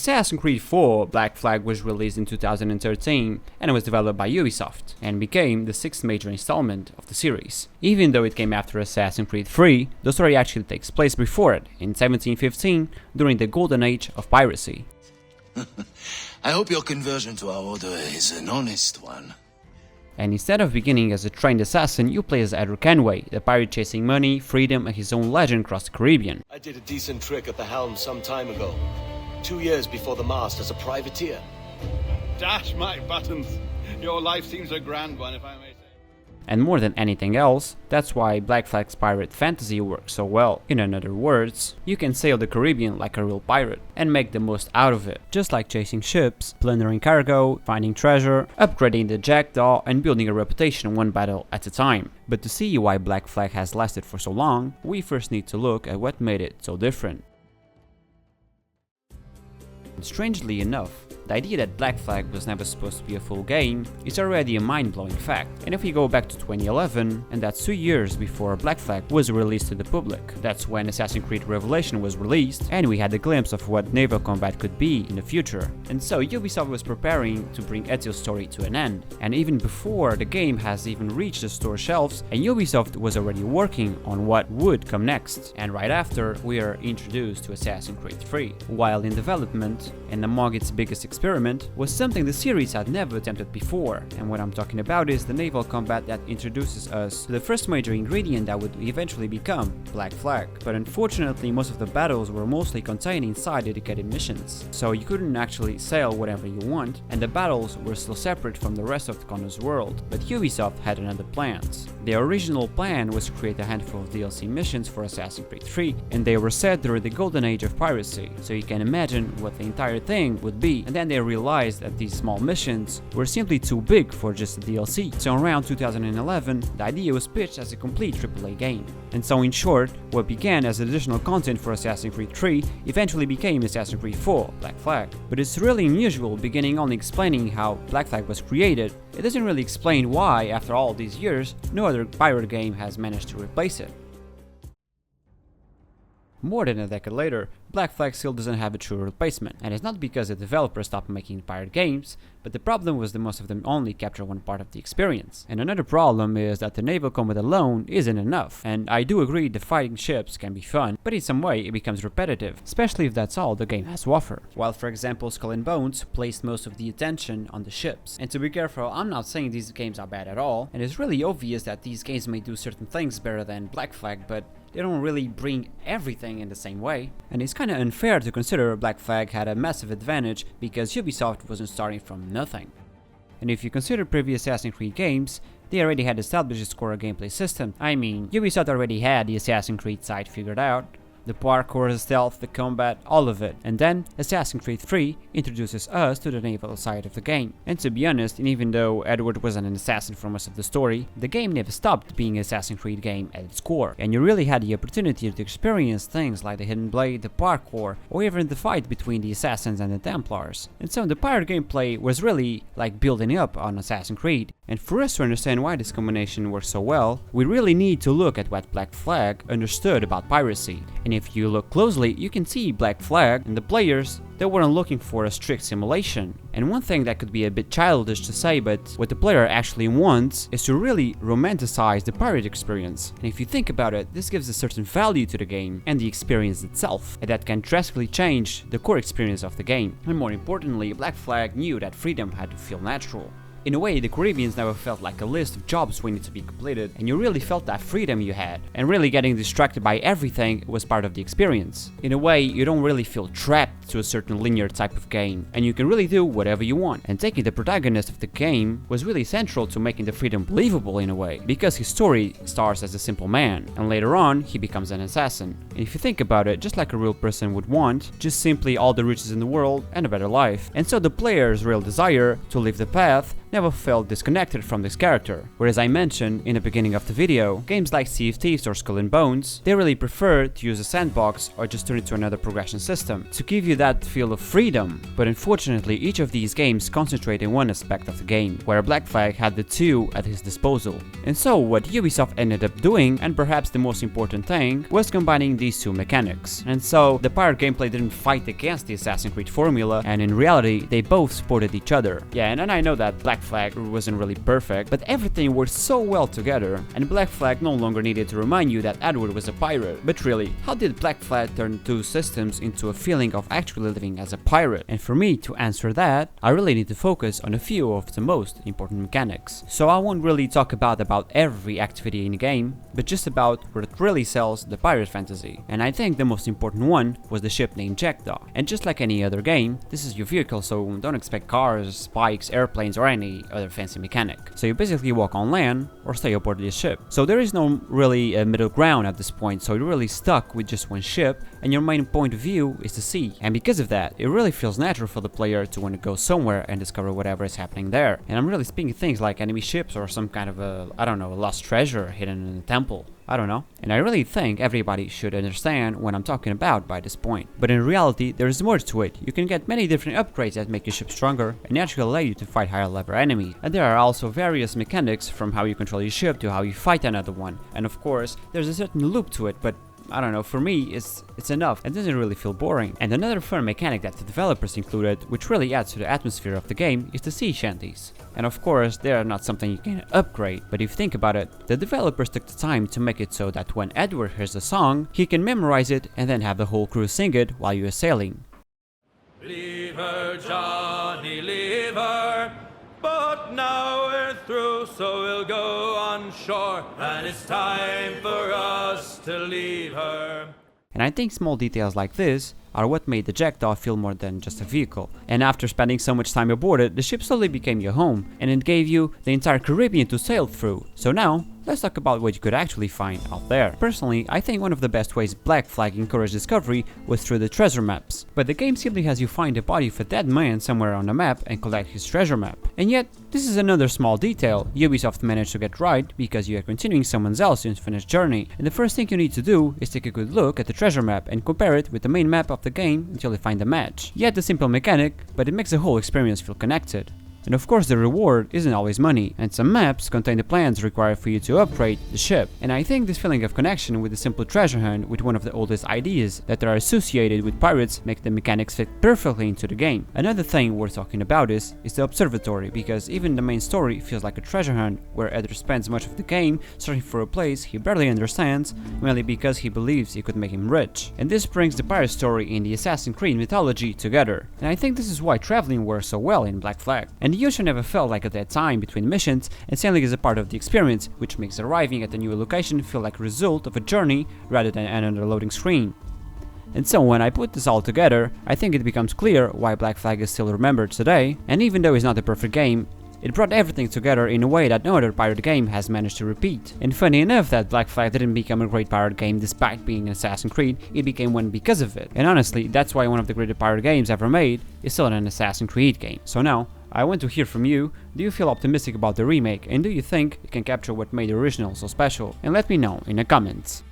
Assassin's Creed 4 Black Flag was released in 2013 and was developed by Ubisoft, and became the 6th major installment of the series. Even though it came after Assassin's Creed 3, the story actually takes place before it, in 1715, during the golden age of piracy. I hope your conversion to our order is an honest one. And instead of beginning as a trained assassin, you play as Edward Kenway, the pirate chasing money, freedom, and his own legend across the Caribbean. I did a decent trick at the helm some time ago. 2 years before the mast as a privateer. Dash my buttons! Your life seems a grand one, if I may say. And more than anything else, that's why Black Flag's pirate fantasy works so well. In other words, you can sail the Caribbean like a real pirate and make the most out of it, just like chasing ships, plundering cargo, finding treasure, upgrading the Jackdaw, and building a reputation one battle at a time. But to see why Black Flag has lasted for so long, we first need to look at what made it so different. Strangely enough, the idea that Black Flag was never supposed to be a full game is already a mind-blowing fact. And if we go back to 2011, and that's 2 years before Black Flag was released to the public, that's when Assassin's Creed Revelation was released, and we had a glimpse of what naval combat could be in the future. And so Ubisoft was preparing to bring Ezio's story to an end, and even before the game has even reached the store shelves, and Ubisoft was already working on what would come next. And right after, we are introduced to Assassin's Creed 3. While in development, and among its biggest experiment, was something the series had never attempted before, and what I'm talking about is the naval combat that introduces us to the first major ingredient that would eventually become Black Flag. But unfortunately, most of the battles were mostly contained inside dedicated missions, so you couldn't actually sail whatever you want, and the battles were still separate from the rest of the Connor's world. But Ubisoft had another plans. Their original plan was to create a handful of DLC missions for Assassin's Creed 3, and they were set during the golden age of piracy, so you can imagine what the entire thing would be. And then they realized that these small missions were simply too big for just a DLC. So around 2011, the idea was pitched as a complete AAA game. And so in short, what began as additional content for Assassin's Creed 3 eventually became Assassin's Creed 4 Black Flag. But it's really unusual beginning only explaining how Black Flag was created. It doesn't really explain why, after all these years, no other pirate game has managed to replace it. More than a decade later, Black Flag still doesn't have a true replacement, and it's not because the developers stopped making pirate games, but the problem was that most of them only capture one part of the experience. And another problem is that the naval combat alone isn't enough, and I do agree the fighting ships can be fun, but in some way it becomes repetitive, especially if that's all the game has to offer. While for example Skull and Bones placed most of the attention on the ships. And to be careful, I'm not saying these games are bad at all, and it's really obvious that these games may do certain things better than Black Flag, but they don't really bring everything in the same way. And it's kinda unfair to consider Black Flag had a massive advantage because Ubisoft wasn't starting from nothing. And if you consider previous Assassin's Creed games, they already had established its core gameplay system. I mean, Ubisoft already had the Assassin's Creed side figured out. The parkour, the stealth, the combat, all of it. And then Assassin's Creed 3 introduces us to the naval side of the game. And to be honest, and even though Edward wasn't an assassin for most of the story, the game never stopped being an Assassin's Creed game at its core. And you really had the opportunity to experience things like the hidden blade, the parkour, or even the fight between the assassins and the Templars. And so the pirate gameplay was really like building up on Assassin's Creed. And for us to understand why this combination works so well, we really need to look at what Black Flag understood about piracy. And if you look closely, you can see Black Flag and the players, they weren't looking for a strict simulation. And one thing that could be a bit childish to say, but what the player actually wants is to really romanticize the pirate experience. And if you think about it, this gives a certain value to the game and the experience itself, and that can drastically change the core experience of the game. And more importantly, Black Flag knew that freedom had to feel natural. In a way, the Caribbeans never felt like a list of jobs waiting to be completed, and you really felt that freedom you had, and really getting distracted by everything was part of the experience. In a way, you don't really feel trapped to a certain linear type of game, and you can really do whatever you want. And taking the protagonist of the game was really central to making the freedom believable in a way, because his story starts as a simple man, and later on, he becomes an assassin. And if you think about it, just like a real person would want, just simply all the riches in the world and a better life. And so the player's real desire to live the path never felt disconnected from this character. Whereas I mentioned in the beginning of the video, games like Sea of Thieves or Skull and Bones, they really prefer to use a sandbox or just turn it to another progression system to give you that feel of freedom. But unfortunately, each of these games concentrate in one aspect of the game, where Black Flag had the two at his disposal. And so what Ubisoft ended up doing, and perhaps the most important thing, was combining these two mechanics. And so the pirate gameplay didn't fight against the Assassin's Creed formula, and in reality they both supported each other. Yeah, and I know that Black Flag wasn't really perfect, but everything worked so well together, and Black Flag no longer needed to remind you that Edward was a pirate. But really, how did Black Flag turn two systems into a feeling of actually living as a pirate? And for me to answer that, I really need to focus on a few of the most important mechanics. So I won't really talk about every activity in the game, but just about what really sells the pirate fantasy. And I think the most important one was the ship named Jackdaw. And just like any other game, this is your vehicle, so don't expect cars, bikes, airplanes, or any other fancy mechanic. So you basically walk on land or stay aboard this ship. So there is no really middle ground at this point, so you're really stuck with just one ship, and your main point of view is the sea. And because of that, it really feels natural for the player to want to go somewhere and discover whatever is happening there. And I'm really speaking things like enemy ships or some kind of a lost treasure hidden in a temple. I don't know. And I really think everybody should understand what I'm talking about by this point. But in reality, there is more to it. You can get many different upgrades that make your ship stronger and naturally allow you to fight higher level enemies. And there are also various mechanics from how you control your ship to how you fight another one. And of course, there's a certain loop to it, but I don't know, for me, it's enough. It doesn't really feel boring. And another fun mechanic that the developers included, which really adds to the atmosphere of the game, is the sea shanties. And of course, they are not something you can upgrade, but if you think about it, the developers took the time to make it so that when Edward hears the song, he can memorize it and then have the whole crew sing it while you are sailing. Leave her, Johnny, leave her. But now we're through, so we'll go on shore, and it's time for us to leave her. And I think small details like this are what made the Jackdaw feel more than just a vehicle. And after spending so much time aboard it, the ship slowly became your home, and it gave you the entire Caribbean to sail through. So now, let's talk about what you could actually find out there. Personally, I think one of the best ways Black Flag encouraged discovery was through the treasure maps. But the game simply has you find the body of a dead man somewhere on the map and collect his treasure map. And yet, this is another small detail Ubisoft managed to get right because you are continuing someone else's unfinished journey. And the first thing you need to do is take a good look at the treasure map and compare it with the main map of the game until you find a match. Yet a simple mechanic, but it makes the whole experience feel connected. And of course the reward isn't always money, and some maps contain the plans required for you to upgrade the ship. And I think this feeling of connection with the simple treasure hunt with one of the oldest ideas that are associated with pirates make the mechanics fit perfectly into the game. Another thing worth talking about is the observatory, because even the main story feels like a treasure hunt where Edward spends much of the game searching for a place he barely understands, mainly because he believes it could make him rich. And this brings the pirate story in the Assassin's Creed mythology together. And I think this is why traveling works so well in Black Flag. And the ocean never felt like a dead time between missions, and sailing is a part of the experience, which makes arriving at a new location feel like a result of a journey rather than another loading screen. And so when I put this all together, I think it becomes clear why Black Flag is still remembered today, and even though it's not a perfect game, it brought everything together in a way that no other pirate game has managed to repeat. And funny enough that Black Flag didn't become a great pirate game despite being an Assassin's Creed, it became one because of it. And honestly, that's why one of the greatest pirate games ever made is still an Assassin's Creed game. So now, I want to hear from you. Do you feel optimistic about the remake, and do you think it can capture what made the original so special? And let me know in the comments.